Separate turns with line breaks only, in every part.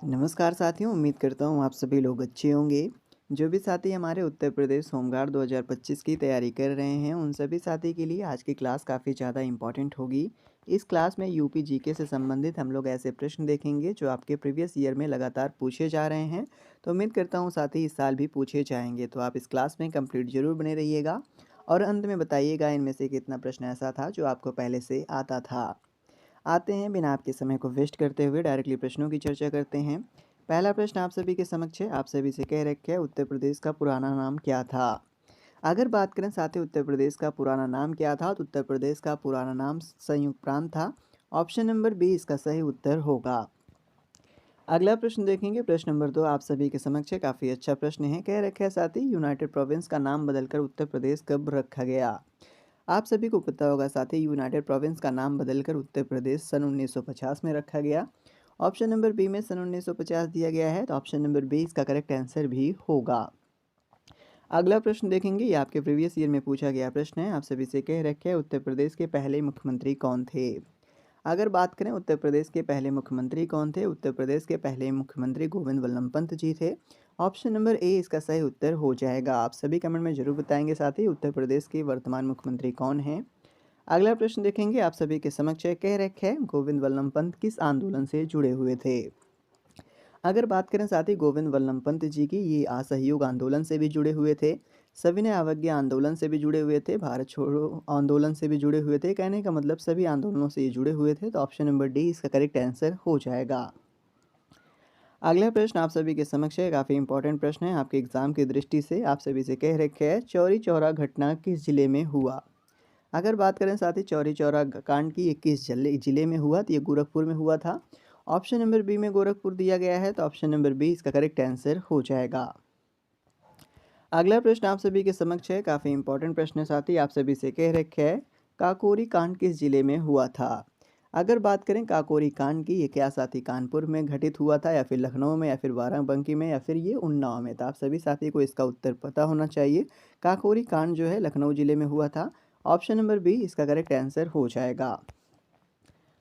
नमस्कार साथियों, उम्मीद करता हूँ आप सभी लोग अच्छे होंगे। जो भी साथी हमारे उत्तर प्रदेश होमगार्ड 2025 की तैयारी कर रहे हैं, उन सभी साथी के लिए आज की क्लास काफ़ी ज़्यादा इम्पोर्टेंट होगी। इस क्लास में यूपी जीके से संबंधित हम लोग ऐसे प्रश्न देखेंगे जो आपके प्रीवियस ईयर में लगातार पूछे जा रहे हैं। तो उम्मीद करता हूँ साथी इस साल भी पूछे जाएंगे, तो आप इस क्लास में कंप्लीट जरूर बने रहिएगा और अंत में बताइएगा इनमें से कितना प्रश्न ऐसा था जो आपको पहले से आता था। आते हैं बिना आपके समय को वेस्ट करते हुए डायरेक्टली प्रश्नों की चर्चा करते हैं। पहला प्रश्न आप सभी के समक्ष है, आप सभी से कह रखे है उत्तर प्रदेश का पुराना नाम क्या था। अगर बात करें साथी उत्तर प्रदेश का पुराना नाम क्या था, तो उत्तर प्रदेश का पुराना नाम संयुक्त प्रांत था। ऑप्शन नंबर बी इसका सही उत्तर होगा। अगला प्रश्न देखेंगे, प्रश्न नंबर 2 आप सभी के समक्ष है, काफ़ी अच्छा प्रश्न है। कह रखे है साथी यूनाइटेड प्रोविंस का नाम बदलकर उत्तर प्रदेश कब रखा गया। आप सभी को पता होगा साथी यूनाइटेड प्रोविंस का नाम बदलकर उत्तर प्रदेश सन 1950 में रखा गया। ऑप्शन नंबर बी में सन 1950 दिया गया है, तो ऑप्शन नंबर बी इसका करेक्ट आंसर भी होगा। अगला प्रश्न देखेंगे, ये आपके प्रीवियस ईयर में पूछा गया प्रश्न है। आप सभी से कह रखे है उत्तर प्रदेश के पहले मुख्यमंत्री कौन थे। अगर बात करें उत्तर प्रदेश के पहले मुख्यमंत्री कौन थे, उत्तर प्रदेश के पहले मुख्यमंत्री गोविंद वल्लभ पंत जी थे। ऑप्शन नंबर ए इसका सही उत्तर हो जाएगा। आप सभी कमेंट में जरूर बताएंगे साथ ही उत्तर प्रदेश के वर्तमान मुख्यमंत्री कौन हैं। अगला प्रश्न देखेंगे, आप सभी के समक्ष है, कह रखे है गोविंद वल्लभ पंत किस आंदोलन से जुड़े हुए थे। अगर बात करें साथ ही गोविंद वल्लभ पंत जी की, ये असहयोग आंदोलन से भी जुड़े हुए थे, सविनय अवज्ञा आंदोलन से भी जुड़े हुए थे, भारत छोड़ो आंदोलन से भी जुड़े हुए थे। कहने का मतलब सभी आंदोलनों से ये जुड़े हुए थे, तो ऑप्शन नंबर डी इसका करेक्ट आंसर हो जाएगा। अगला प्रश्न आप सभी के समक्ष है, काफ़ी इंपॉर्टेंट प्रश्न है आपके एग्जाम की दृष्टि से। आप सभी से कह रखे है चौरी चौरा घटना किस जिले में हुआ। अगर बात करें साथ ही चौरी चौरा कांड की, ये किस जिले में हुआ, तो ये गोरखपुर में हुआ था। ऑप्शन नंबर बी में गोरखपुर दिया गया है, तो ऑप्शन नंबर बी इसका करेक्ट आंसर हो जाएगा। अगला प्रश्न आप सभी के समक्ष है, काफ़ी इंपॉर्टेंट प्रश्न है साथी। आप सभी से कह रखे है काकोरी कांड किस जिले में हुआ था। अगर बात करें काकोरी कांड की, ये क्या साथी कानपुर में घटित हुआ था, या फिर लखनऊ में, या फिर बाराबंकी में, या फिर ये उन्नाव में। तो आप सभी साथी को इसका उत्तर पता होना चाहिए। काकोरी कांड जो है लखनऊ जिले में हुआ था। ऑप्शन नंबर बी इसका करेक्ट आंसर हो जाएगा।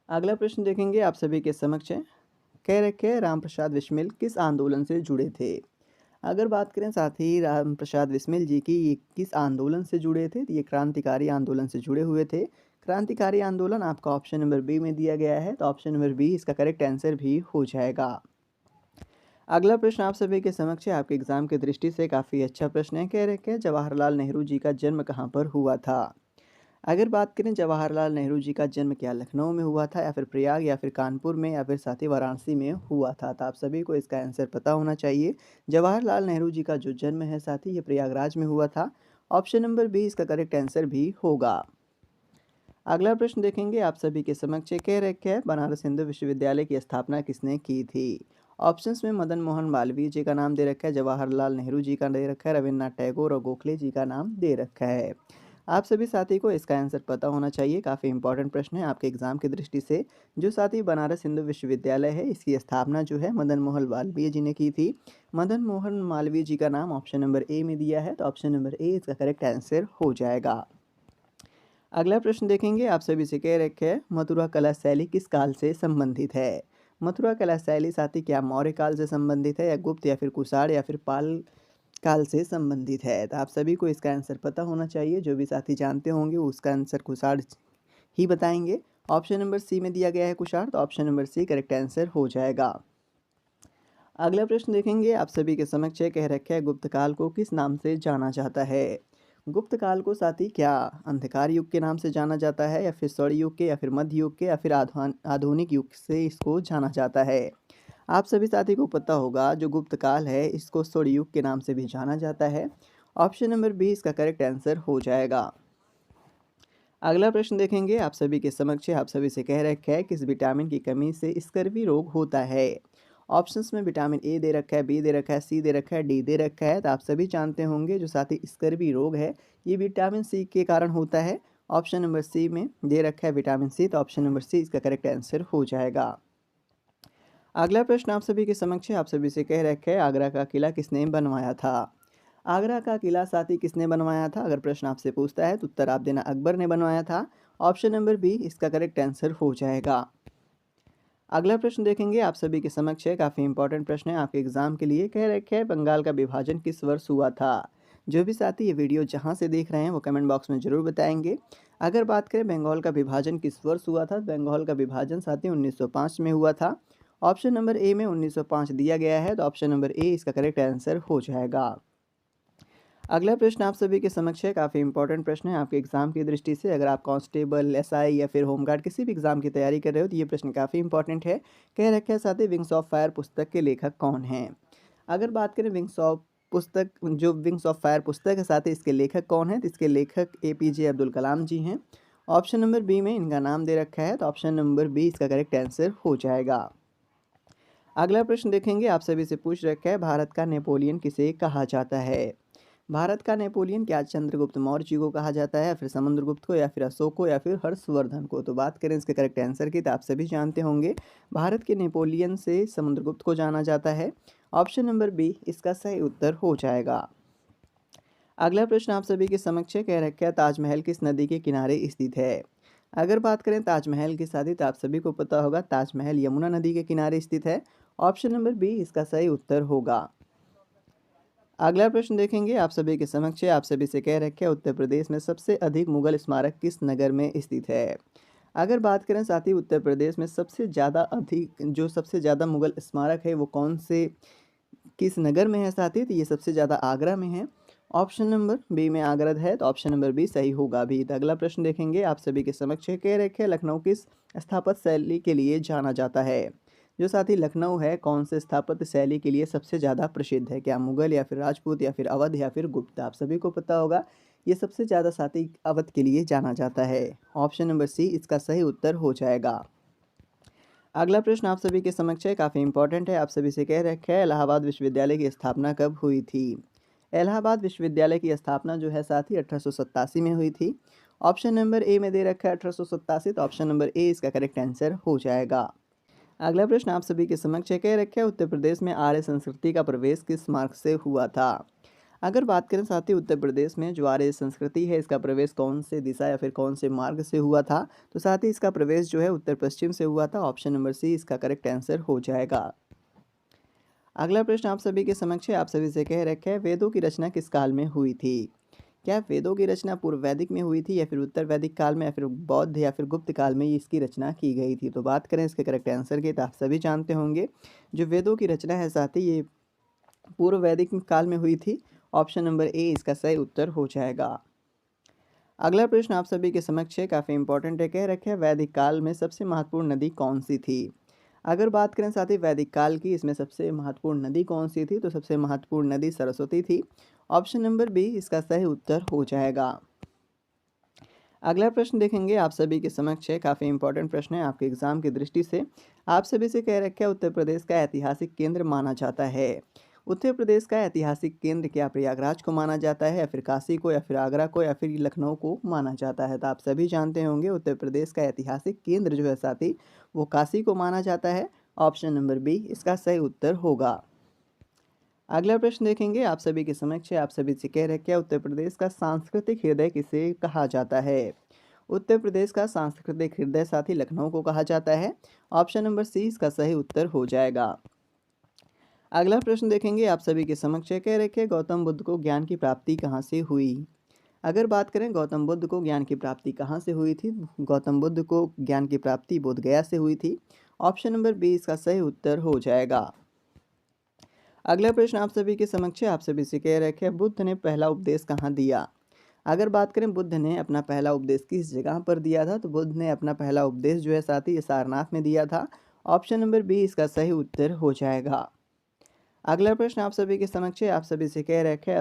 अगला प्रश्न देखेंगे, आप सभी के समक्ष है, कह रखे है राम प्रसाद बिस्मिल किस आंदोलन से जुड़े थे। अगर बात करें साथ ही राम प्रसाद बिस्मिल जी की, ये किस आंदोलन से जुड़े थे, तो ये क्रांतिकारी आंदोलन से जुड़े हुए थे। क्रांतिकारी आंदोलन आपका ऑप्शन नंबर बी में दिया गया है, तो ऑप्शन नंबर बी इसका करेक्ट आंसर भी हो जाएगा। अगला प्रश्न आप सभी के समक्ष है, आपके एग्जाम की दृष्टि से काफ़ी अच्छा प्रश्न है। कह रखे हैं जवाहरलाल नेहरू जी का जन्म कहाँ पर हुआ था। अगर बात करें जवाहरलाल नेहरू जी का जन्म क्या लखनऊ में हुआ था, या फिर प्रयाग, या फिर कानपुर में, या फिर साथ ही वाराणसी में हुआ था, तो आप सभी को इसका आंसर पता होना चाहिए। जवाहरलाल नेहरू जी का जो जन्म है साथी, ये प्रयागराज में हुआ था। ऑप्शन नंबर बी इसका करेक्ट आंसर भी होगा। अगला प्रश्न देखेंगे, आप सभी के समक्ष कह रखे है बनारस हिंदू विश्वविद्यालय की स्थापना किसने की थी। ऑप्शंस में मदन मोहन मालवीय जी का नाम दे रखा है, जवाहरलाल नेहरू जी का दे रखा है, रविन्द्रनाथ टैगोर और गोखले जी का नाम दे रखा है। आप सभी साथी को इसका आंसर पता होना चाहिए। काफ़ी इंपॉर्टेंट प्रश्न है आपके एग्जाम की दृष्टि से। जो साथी बनारस हिंदू विश्वविद्यालय है, इसकी स्थापना जो है मदन मोहन मालवीय जी ने की थी। मदन मोहन मालवीय जी का नाम ऑप्शन नंबर ए में दिया है, तो ऑप्शन नंबर ए इसका करेक्ट आंसर हो जाएगा। अगला प्रश्न देखेंगे, आप सभी से कह रखे है मथुरा कला शैली किस काल से संबंधित है। मथुरा कला शैली साथी क्या मौर्य काल से संबंधित है, या गुप्त, या फिर कुषाण, या फिर पाल काल से संबंधित है। तो आप सभी को इसका आंसर पता होना चाहिए। जो भी साथी जानते होंगे वो उसका आंसर कुषाण ही बताएंगे। ऑप्शन नंबर सी में दिया गया है कुषाण, तो option number C correct answer हो जाएगा। अगला प्रश्न देखेंगे, आप सभी के समक्ष कह रखे है गुप्त काल को किस नाम से जाना जाता है। गुप्त काल को साथी क्या अंधकार युग के नाम से जाना जाता है, या फिर स्वर्ण युग के, या फिर मध्य युग के, या फिर आधुनिक युग से इसको जाना जाता है। आप सभी साथी को पता होगा जो गुप्त काल है इसको स्वर्ण युग के नाम से भी जाना जाता है। ऑप्शन नंबर बी इसका करेक्ट आंसर हो जाएगा। अगला प्रश्न देखेंगे, आप सभी के समक्ष आप सभी से कह रखा है किस विटामिन की कमी से स्कर्वी रोग होता है। ऑप्शंस में विटामिन ए दे रखा है, बी दे रखा है, सी दे रखा है, डी दे रखा है। तो आप सभी जानते होंगे जो साथी स्कर्वी रोग है ये विटामिन सी के कारण होता है। ऑप्शन नंबर सी में दे रखा है विटामिन सी, तो ऑप्शन नंबर सी इसका करेक्ट आंसर हो जाएगा। अगला प्रश्न आप सभी के समक्ष है, आप सभी से कह रखा है आगरा का किला किसने बनवाया था। आगरा का किला साथी किसने बनवाया था, अगर प्रश्न आपसे पूछता है तो उत्तर आप देना अकबर ने बनवाया था। ऑप्शन नंबर बी इसका करेक्ट आंसर हो जाएगा। अगला प्रश्न देखेंगे आप सभी के समक्ष है, काफ़ी इंपॉर्टेंट प्रश्न है आपके एग्जाम के लिए। कह रखे है बंगाल का विभाजन किस वर्ष हुआ था। जो भी साथी ये वीडियो जहाँ से देख रहे हैं वो कमेंट बॉक्स में ज़रूर बताएंगे। अगर बात करें बंगाल का विभाजन किस वर्ष हुआ था, बंगाल का विभाजन साथी 1905 में हुआ था। ऑप्शन नंबर ए में 1905 दिया गया है, तो ऑप्शन नंबर ए इसका करेक्ट आंसर हो जाएगा। अगला प्रश्न आप सभी के समक्ष है, काफ़ी इंपॉर्टेंट प्रश्न है आपके एग्जाम की दृष्टि से। अगर आप कांस्टेबल, एसआई या फिर होमगार्ड किसी भी एग्जाम की तैयारी कर रहे हो तो ये प्रश्न काफ़ी इंपॉर्टेंट है। कह रखे है साथ ही विंग्स ऑफ फायर पुस्तक के लेखक कौन हैं। अगर बात करें विंग्स ऑफ पुस्तक, जो विंग्स ऑफ फायर पुस्तक है साथ ही इसके लेखक कौन है, तो इसके लेखक एपीजे अब्दुल कलाम जी हैं। ऑप्शन नंबर बी में इनका नाम दे रखा है, तो ऑप्शन नंबर बी इसका करेक्ट आंसर हो जाएगा। अगला प्रश्न देखेंगे आप सभी से पूछ रखा है, भारत का नेपोलियन किसे कहा जाता है। भारत का नेपोलियन क्या चंद्रगुप्त मौर्य जी को कहा जाता है, या फिर समुद्रगुप्त को, या फिर अशोक को, या फिर हर्षवर्धन को। तो बात करें इसके करेक्ट आंसर की, तो आप सभी जानते होंगे भारत के नेपोलियन से समुद्रगुप्त को जाना जाता है। ऑप्शन नंबर बी इसका सही उत्तर हो जाएगा। अगला प्रश्न आप सभी के समक्ष है, कह रखा है ताजमहल किस नदी के किनारे स्थित है। अगर बात करें ताजमहल की शादी, तो आप सभी को पता होगा ताजमहल यमुना नदी के किनारे स्थित है। ऑप्शन नंबर बी इसका सही उत्तर होगा। अगला प्रश्न देखेंगे आप सभी के समक्ष है, आप सभी से कह रखे है उत्तर प्रदेश में सबसे अधिक मुगल स्मारक किस नगर में स्थित है। अगर बात करें साथ ही उत्तर प्रदेश में सबसे ज़्यादा अधिक, जो सबसे ज़्यादा मुगल स्मारक है वो कौन से किस नगर में है साथी, तो ये सबसे ज़्यादा आगरा में है। ऑप्शन नंबर बी में आगरा है, तो ऑप्शन नंबर बी सही होगा भी। तो अगला प्रश्न देखेंगे आप सभी के समक्ष है, कह रखे लखनऊ किस स्थापत्य शैली के लिए जाना जाता है। जो साथी लखनऊ है कौन से स्थापत्य शैली के लिए सबसे ज़्यादा प्रसिद्ध है, क्या मुगल या फिर राजपूत या फिर अवध या फिर गुप्त। आप सभी को पता होगा ये सबसे ज़्यादा साथी अवध के लिए जाना जाता है। ऑप्शन नंबर सी इसका सही उत्तर हो जाएगा। अगला प्रश्न आप सभी के समक्ष है, काफ़ी इंपॉर्टेंट है, आप सभी से कह रखा है इलाहाबाद विश्वविद्यालय की स्थापना कब हुई थी। इलाहाबाद विश्वविद्यालय की स्थापना जो है साथी 1887 में हुई थी। ऑप्शन नंबर ए में दे रखा है 1887, तो ऑप्शन नंबर ए इसका करेक्ट आंसर हो जाएगा। अगला प्रश्न आप सभी के समक्ष है, कह रखा है उत्तर प्रदेश में आर्य संस्कृति का प्रवेश किस मार्ग से हुआ था। अगर बात करें साथ ही उत्तर प्रदेश में जो आर्य संस्कृति है इसका प्रवेश कौन से दिशा या फिर कौन से मार्ग से हुआ था, तो साथ ही इसका प्रवेश जो है उत्तर पश्चिम से हुआ था। ऑप्शन नंबर सी इसका करेक्ट आंसर हो जाएगा। अगला प्रश्न आप सभी के समक्ष है, आप सभी से कह रखे है वेदों की रचना किस काल में हुई थी। क्या वेदों की रचना पूर्व वैदिक में हुई थी, या फिर उत्तर वैदिक काल में, या फिर बौद्ध या फिर गुप्त काल में इसकी रचना की गई थी। तो बात करें इसके करेक्ट आंसर की, तो आप सभी जानते होंगे जो वेदों की रचना है साथ ही ये पूर्व वैदिक काल में हुई थी। ऑप्शन नंबर ए इसका सही उत्तर हो जाएगा। अगला प्रश्न आप सभी के समक्ष है, काफ़ी इंपॉर्टेंट है, कह रखे हैं वैदिक काल में सबसे महत्वपूर्ण नदी कौन सी थी। अगर बात करें साथ ही वैदिक काल की, इसमें सबसे महत्वपूर्ण नदी कौन सी थी, तो सबसे महत्वपूर्ण नदी सरस्वती थी। ऑप्शन नंबर बी इसका सही उत्तर हो जाएगा। अगला प्रश्न देखेंगे आप सभी के समक्ष है, काफ़ी इंपॉर्टेंट प्रश्न है आपके एग्जाम की दृष्टि से। आप सभी से कह रखे है उत्तर प्रदेश का ऐतिहासिक केंद्र माना जाता है। उत्तर प्रदेश का ऐतिहासिक केंद्र क्या प्रयागराज को माना जाता है, या फिर काशी को, या फिर आगरा को, या फिर लखनऊ को माना जाता है। तो आप सभी जानते होंगे उत्तर प्रदेश का ऐतिहासिक केंद्र जो है साथी वो काशी को माना जाता है। ऑप्शन नंबर बी इसका सही उत्तर होगा। अगला प्रश्न देखेंगे आप सभी के समक्ष है, आप सभी से कह रहे क्या उत्तर प्रदेश का सांस्कृतिक हृदय किसे कहा जाता है। उत्तर प्रदेश का सांस्कृतिक हृदय साथी लखनऊ को कहा जाता है। ऑप्शन नंबर सी इसका सही उत्तर हो जाएगा। अगला प्रश्न देखेंगे आप सभी के समक्ष है, कह रखे गौतम बुद्ध को ज्ञान की प्राप्ति कहाँ से हुई। अगर बात करें गौतम बुद्ध को ज्ञान की प्राप्ति कहाँ से हुई थी, गौतम बुद्ध को ज्ञान की प्राप्ति बोध गया से हुई थी। ऑप्शन नंबर बी इसका सही उत्तर हो जाएगा। अगला प्रश्न आप सभी के समक्ष है, आप सभी से कह रखे हैं बुद्ध ने पहला उपदेश कहाँ दिया। अगर बात करें बुद्ध ने अपना पहला उपदेश किस जगह पर दिया था, तो बुद्ध ने अपना पहला उपदेश जो है साथी ये सारनाथ में दिया था। ऑप्शन नंबर बी इसका सही उत्तर हो जाएगा। अगला प्रश्न आप सभी के समक्ष है, आप सभी से कह रखे हैं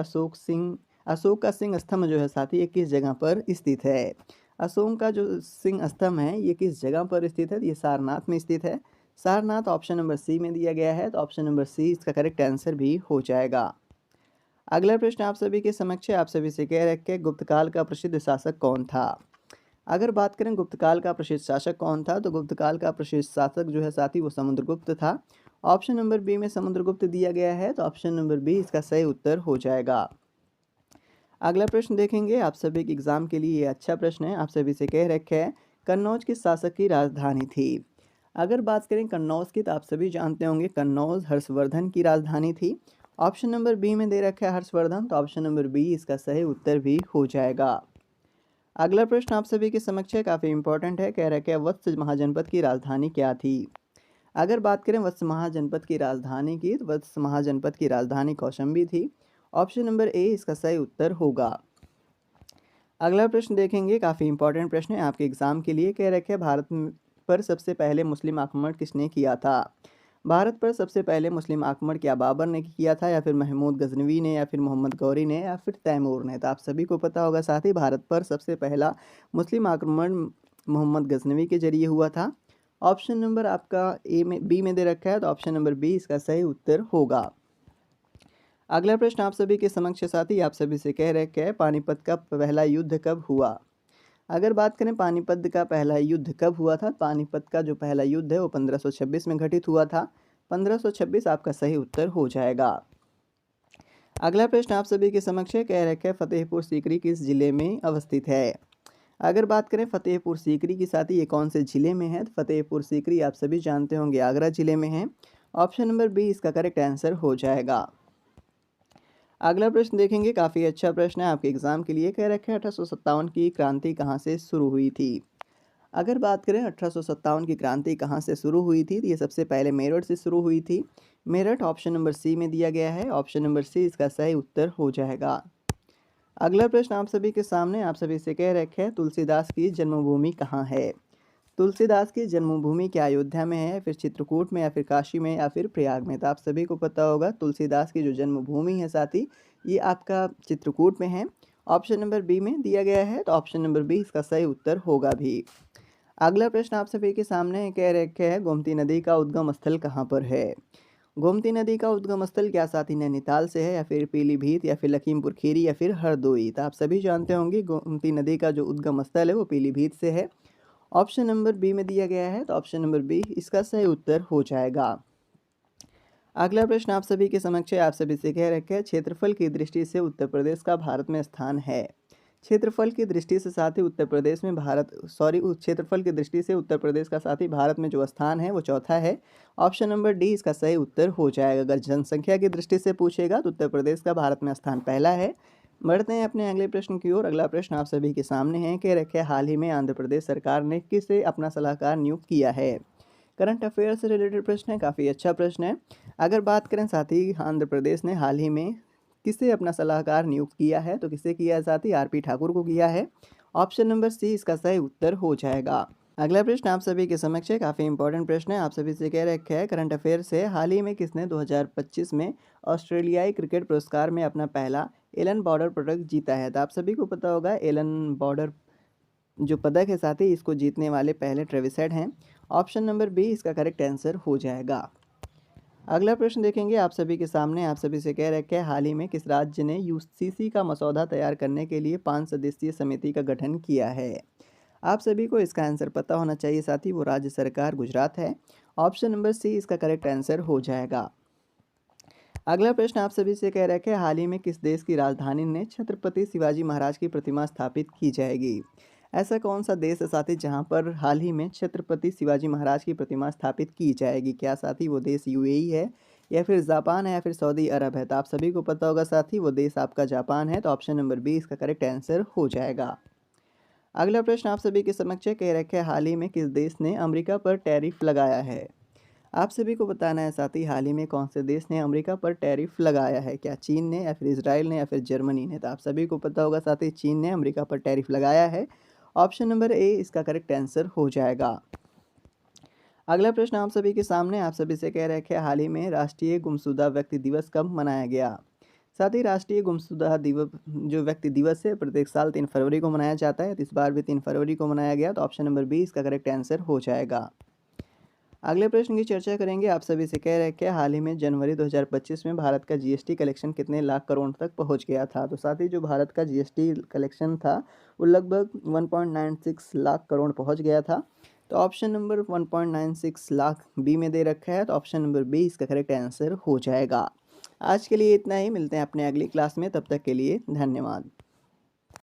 अशोक का सिंह स्तंभ जो है साथी ये किस जगह पर स्थित है। अशोक का जो सिंह स्तंभ है ये किस जगह पर स्थित है, ये सारनाथ में स्थित है। सारनाथ ऑप्शन नंबर सी में दिया गया है, तो ऑप्शन नंबर सी इसका करेक्ट आंसर भी हो जाएगा। अगला प्रश्न आप सभी के समक्ष है, आप सभी से कह रखे गुप्त काल का प्रसिद्ध शासक कौन था। अगर बात करें गुप्त काल का प्रसिद्ध शासक कौन था, तो गुप्त काल का प्रसिद्ध शासक जो है साथी वो समुद्रगुप्त था। ऑप्शन नंबर बी में समुद्रगुप्त दिया गया है, तो ऑप्शन नंबर बी इसका सही उत्तर हो जाएगा। अगला प्रश्न देखेंगे आप सभी के एग्जाम के लिए ये अच्छा प्रश्न है, आप सभी से कह रखे हैं कन्नौज किस शासक की राजधानी थी। अगर बात करें कन्नौज की तो आप सभी जानते होंगे कन्नौज हर्षवर्धन की राजधानी थी। ऑप्शन नंबर बी में दे रखा है हर्षवर्धन, तो ऑप्शन नंबर बी इसका सही उत्तर भी हो जाएगा। अगला प्रश्न आप सभी के समक्ष है, काफ़ी इंपॉर्टेंट है। कह रखा है वत्स महाजनपद की राजधानी क्या थी। अगर बात करें वत्स महाजनपद की राजधानी की, तो वत्स महाजनपद की राजधानी कौशाम्बी थी। ऑप्शन नंबर ए इसका सही उत्तर होगा। अगला प्रश्न देखेंगे, काफ़ी इंपॉर्टेंट प्रश्न है आपके एग्जाम के लिए। कह रखे पर सबसे पहले मुस्लिम आक्रमण किसने किया था। भारत पर सबसे पहले मुस्लिम आक्रमण क्या बाबर ने किया था, या फिर महमूद गजनवी ने, या फिर मोहम्मद गौरी ने, या फिर तैमूर ने। तो आप सभी को पता होगा साथ ही भारत पर सबसे पहला मुस्लिम आक्रमण मोहम्मद गजनवी के जरिए हुआ था। ऑप्शन नंबर आपका बी में दे रखा है, तो ऑप्शन नंबर बी इसका सही उत्तर होगा। अगला प्रश्न आप सभी के समक्ष साथी आप सभी से कह रखे हैं पानीपत का पहला युद्ध कब हुआ। अगर बात करें पानीपत का पहला युद्ध कब हुआ था, पानीपत का जो पहला युद्ध है वो 1526 में घटित हुआ था। 1526 आपका सही उत्तर हो जाएगा। अगला प्रश्न आप सभी के समक्ष है, कह रखे हैं फतेहपुर सीकरी किस जिले में अवस्थित है। अगर बात करें फतेहपुर सीकरी की साथी ये कौन से जिले में है, तो फतेहपुर सीकरी आप सभी जानते होंगे आगरा जिले में है। ऑप्शन नंबर बी इसका करेक्ट आंसर हो जाएगा। अगला प्रश्न देखेंगे, काफ़ी अच्छा प्रश्न है आपके एग्जाम के लिए। कह रखे हैं 1857 की क्रांति कहाँ से शुरू हुई थी। अगर बात करें 1857 की क्रांति कहाँ से शुरू हुई थी, तो ये सबसे पहले मेरठ से शुरू हुई थी। मेरठ ऑप्शन नंबर सी में दिया गया है। ऑप्शन नंबर सी इसका सही उत्तर हो जाएगा। अगला प्रश्न आप सभी के सामने आप सभी से कह रखे हैं तुलसीदास की जन्मभूमि कहाँ है। तुलसीदास की जन्मभूमि क्या अयोध्या में है, फिर चित्रकूट में, या फिर काशी में, या फिर प्रयाग में। तो आप सभी को पता होगा तुलसीदास की जो जन्मभूमि है साथी ये आपका चित्रकूट में है। ऑप्शन नंबर बी में दिया गया है, तो ऑप्शन नंबर बी इसका सही उत्तर होगा भी। अगला प्रश्न आप सभी के सामने कह रखे हैं गोमती नदी का उद्गम स्थल कहाँ पर है। गोमती नदी का उद्गम स्थल क्या साथी नैनीताल से है, या फिर पीलीभीत, या फिर लखीमपुर खीरी, या फिर हरदोई। तो आप सभी जानते होंगे गोमती नदी का जो उद्गम स्थल है वो पीलीभीत से है। ऑप्शन नंबर बी में दिया गया है, तो ऑप्शन नंबर बी इसका सही उत्तर हो जाएगा। अगला प्रश्न आप सभी के समक्ष है, आप सभी से कह रखे हैं क्षेत्रफल की दृष्टि से उत्तर प्रदेश का भारत में स्थान है। क्षेत्रफल की दृष्टि से साथ ही उत्तर प्रदेश में क्षेत्रफल की दृष्टि से उत्तर प्रदेश का साथ ही भारत में जो स्थान है वो चौथा है। ऑप्शन नंबर डी इसका सही उत्तर हो जाएगा। अगर जनसंख्या की दृष्टि से पूछेगा तो उत्तर प्रदेश का भारत में स्थान पहला है। बढ़ते हैं अपने अगले प्रश्न की ओर। अगला प्रश्न आप सभी के सामने है, कह रखे हाल ही में आंध्र प्रदेश सरकार ने किसे अपना सलाहकार नियुक्त किया है। करंट अफेयर से रिलेटेड प्रश्न है, काफ़ी अच्छा प्रश्न है। अगर बात करें साथ ही आंध्र प्रदेश ने हाल ही में किसे अपना सलाहकार नियुक्त किया है, तो किसे किया है साथ ही आरपी ठाकुर को किया है। ऑप्शन नंबर सी इसका सही उत्तर हो जाएगा। अगला प्रश्न आप सभी के समक्ष है, काफ़ी इंपॉर्टेंट प्रश्न है। आप सभी से कह रखे हैं करंट अफेयर से हाल ही में किसने 2025 में ऑस्ट्रेलियाई क्रिकेट पुरस्कार में अपना पहला एलन बॉर्डर पदक जीता है। तो आप सभी को पता होगा एलन बॉर्डर जो पदक है साथ ही इसको जीतने वाले पहले ट्रेविस हेड हैं। ऑप्शन नंबर बी इसका करेक्ट आंसर हो जाएगा। अगला प्रश्न देखेंगे आप सभी के सामने आप सभी से कह रखे हैं हाल ही में किस राज्य ने यूसीसी का मसौदा तैयार करने के लिए 5 सदस्यीय समिति का गठन किया है। आप सभी को इसका आंसर पता होना चाहिए साथ ही वो राज्य सरकार गुजरात है। ऑप्शन नंबर सी इसका करेक्ट आंसर हो जाएगा। अगला प्रश्न आप सभी से कह रखे हैं हाल ही में किस देश की राजधानी में छत्रपति शिवाजी महाराज की प्रतिमा स्थापित की जाएगी। ऐसा कौन सा देश है साथी जहां पर हाल ही में छत्रपति शिवाजी महाराज की प्रतिमा स्थापित की जाएगी। क्या साथी वो देश यूएई है, या फिर जापान है, या फिर सऊदी अरब है। तो आप सभी को पता होगा साथी वो देश आपका जापान है। तो ऑप्शन नंबर बी इसका करेक्ट आंसर हो जाएगा। अगला प्रश्न आप सभी के समक्ष कह रखे हैं हाल ही में किस देश ने अमेरिका पर टैरिफ लगाया है। आप सभी को बताना है साथ ही हाल ही में कौन से देश ने अमेरिका पर टैरिफ लगाया है। क्या चीन ने, या फिर इजराइल ने, या फिर जर्मनी ने। तो आप सभी को पता होगा साथ ही चीन ने अमेरिका पर टैरिफ लगाया है। ऑप्शन नंबर ए इसका करेक्ट आंसर हो जाएगा। अगला प्रश्न आप सभी के सामने आप सभी से कह रखे हैं हाल ही में राष्ट्रीय गुमशुदा व्यक्ति दिवस कब मनाया गया। साथ ही राष्ट्रीय गुमशुदा दिवस जो व्यक्ति दिवस है प्रत्येक साल 3 फरवरी को मनाया जाता है। तो इस बार भी 3 फरवरी को मनाया गया। तो ऑप्शन नंबर बी इसका करेक्ट आंसर हो जाएगा। अगले प्रश्न की चर्चा करेंगे आप सभी से कह रखे हैं हाल ही में जनवरी 2025 में भारत का जीएसटी कलेक्शन कितने लाख करोड़ तक पहुंच गया था। तो साथ ही जो भारत का जीएसटी कलेक्शन था वो लगभग 1.96 लाख करोड़ पहुंच गया था। तो ऑप्शन नंबर 1.96 लाख बी में दे रखा है। तो ऑप्शन नंबर बी इसका करेक्ट आंसर हो जाएगा। आज के लिए इतना ही, मिलते हैं अपने अगली क्लास में, तब तक के लिए धन्यवाद।